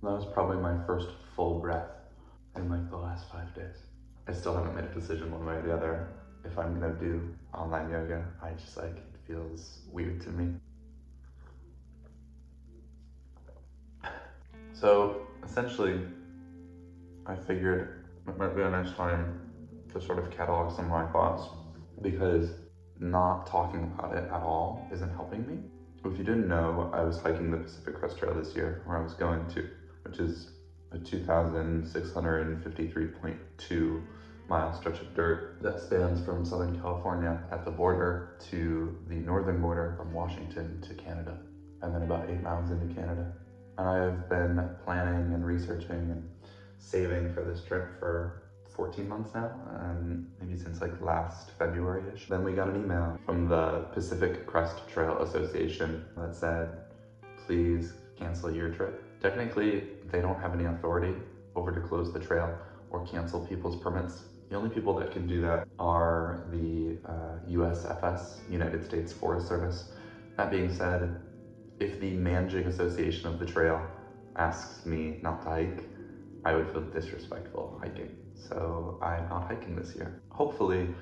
That was probably my first full breath in like the last 5 days. I still haven't made a decision one way or the other if I'm gonna do online yoga. I just like, it feels weird to me. So essentially, I figured it might be a nice time to sort of catalog some of my thoughts, because not talking about it at all isn't helping me. If you didn't know, I was hiking the Pacific Crest Trail this year, where I was going to, which is a 2,653.2 mile stretch of dirt that spans from Southern California at the border to the northern border from Washington to Canada, and then about 8 miles into Canada. And I have been planning and researching and saving for this trip for 14 months now, maybe since like last February-ish. Then we got an email from the Pacific Crest Trail Association that said, please cancel your trip. Technically, they don't have any authority over to close the trail or cancel people's permits. The only people that can do that are the USFS, United States Forest Service. That being said, if the managing association of the trail asks me not to hike, I would feel disrespectful hiking. So I'm not hiking this year. Hopefully,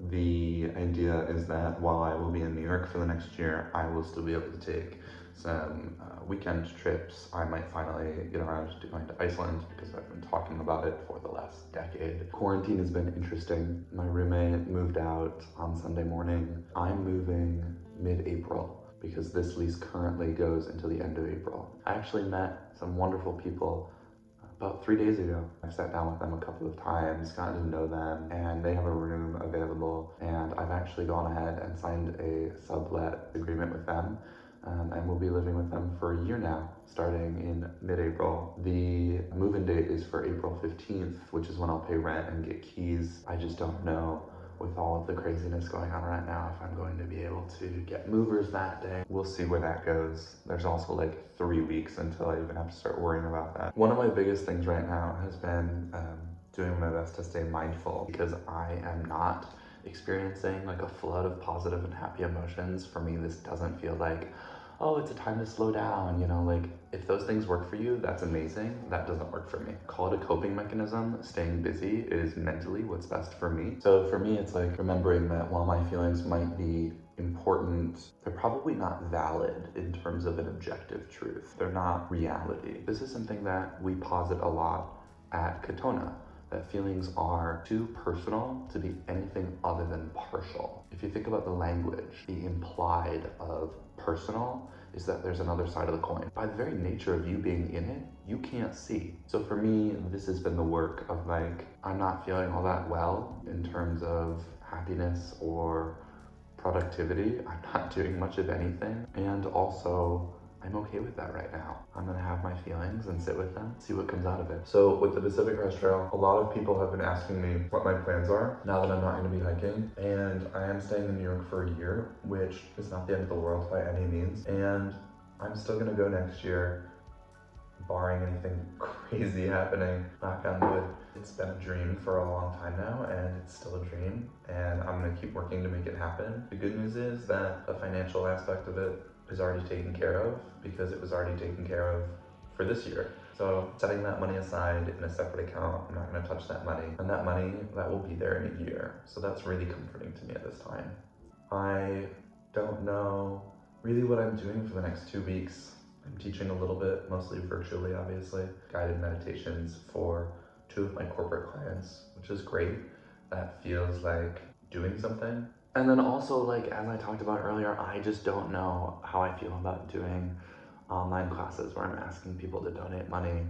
the idea is that while I will be in New York for the next year, I will still be able to take some weekend trips. I might finally get around to going to Iceland, because I've been talking about it for the last decade. Quarantine has been interesting. My roommate moved out on Sunday morning. I'm moving mid-April, because this lease currently goes until the end of April. I actually met some wonderful people about 3 days ago. I sat down with them a couple of times, gotten to know them, and they have a room available, and I've actually gone ahead and signed a sublet agreement with them, and we'll be living with them for a year now, starting in mid-April. The move-in date is for April 15th, which is when I'll pay rent and get keys. I just don't know, with all of the craziness going on right now, if I'm going to be able to get movers that day. We'll see where that goes. There's also like 3 weeks until I even have to start worrying about that. One of my biggest things right now has been doing my best to stay mindful, because I am not experiencing like a flood of positive and happy emotions. For me, this doesn't feel like, oh, it's a time to slow down, you know, like if those things work for you, that's amazing. That doesn't work for me. Call it a coping mechanism. Staying busy is mentally what's best for me. So for me, it's like remembering that while my feelings might be important, they're probably not valid in terms of an objective truth. They're not reality. This is something that we posit a lot at Katona, that feelings are too personal to be anything other than partial. If you think about the language, the implied of personal is that there's another side of the coin. By the very nature of you being in it, you can't see. So for me, this has been the work of like, I'm not feeling all that well in terms of happiness or productivity. I'm not doing much of anything. And also, I'm okay with that right now. I'm gonna have my feelings and sit with them, see what comes out of it. So with the Pacific Crest Trail, a lot of people have been asking me what my plans are now that I'm not gonna be hiking. And I am staying in New York for a year, which is not the end of the world by any means. And I'm still gonna go next year, barring anything crazy happening, knock on wood. It's been a dream for a long time now, and it's still a dream, and I'm gonna keep working to make it happen. The good news is that the financial aspect of it is already taken care of, because it was already taken care of for this year. So setting that money aside in a separate account, I'm not gonna touch that money. And that money, that will be there in a year. So that's really comforting to me at this time. I don't know really what I'm doing for the next 2 weeks. I'm teaching a little bit, mostly virtually, obviously. Guided meditations for 2 of my corporate clients, which is great. That feels like doing something. And then also, like, as I talked about earlier, I just don't know how I feel about doing online classes where I'm asking people to donate money.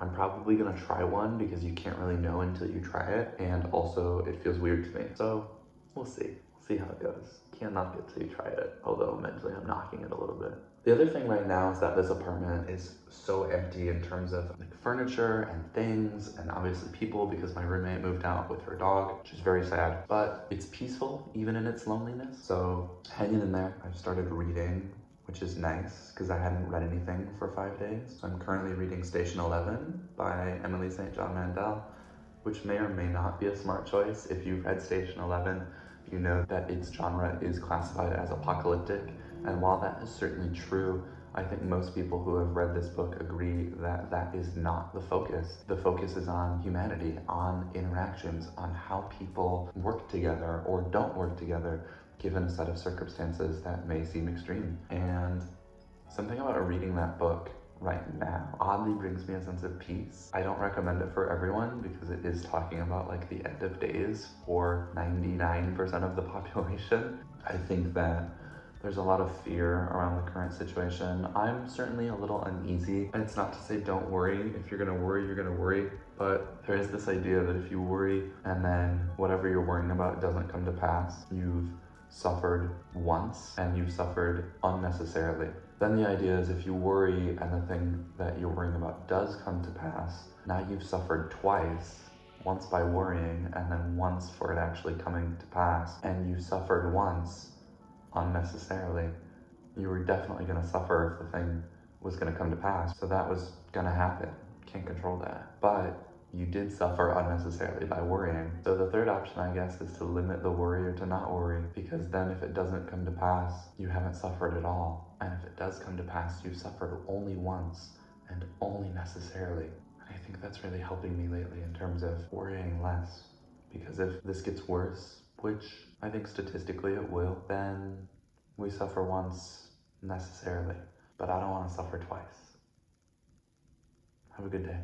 I'm probably gonna try one, because you can't really know until you try it, and also it feels weird to me. So we'll see how it goes. Can't knock it till you try it, although mentally I'm knocking it a little bit. The other thing right now is that this apartment is so empty in terms of like furniture and things, and obviously people, because my roommate moved out with her dog, which is very sad, but it's peaceful even in its loneliness. So hanging in there. I've started reading, which is nice, because I hadn't read anything for 5 days. So I'm currently reading Station 11 by Emily St. John Mandel, which may or may not be a smart choice. If you've read Station 11, you know that its genre is classified as apocalyptic. And while that is certainly true, I think most people who have read this book agree that that is not the focus. The focus is on humanity, on interactions, on how people work together or don't work together given a set of circumstances that may seem extreme. And something about reading that book right now oddly brings me a sense of peace. I don't recommend it for everyone because it is talking about like the end of days for 99% of the population. I think that there's a lot of fear around the current situation. I'm certainly a little uneasy. And it's not to say don't worry. If you're gonna worry, you're gonna worry. But there is this idea that if you worry and then whatever you're worrying about doesn't come to pass, you've suffered once and you've suffered unnecessarily. Then the idea is if you worry and the thing that you're worrying about does come to pass, now you've suffered twice. Once by worrying and then once for it actually coming to pass. And you suffered once unnecessarily. You were definitely going to suffer if the thing was going to come to pass. So that was going to happen. Can't control that. But you did suffer unnecessarily by worrying. So the third option, I guess, is to limit the worry or to not worry, because then if it doesn't come to pass, you haven't suffered at all. And if it does come to pass, you suffered only once and only necessarily. And I think that's really helping me lately in terms of worrying less. Because if this gets worse, which I think statistically it will, then we suffer once necessarily. But I don't want to suffer twice. Have a good day.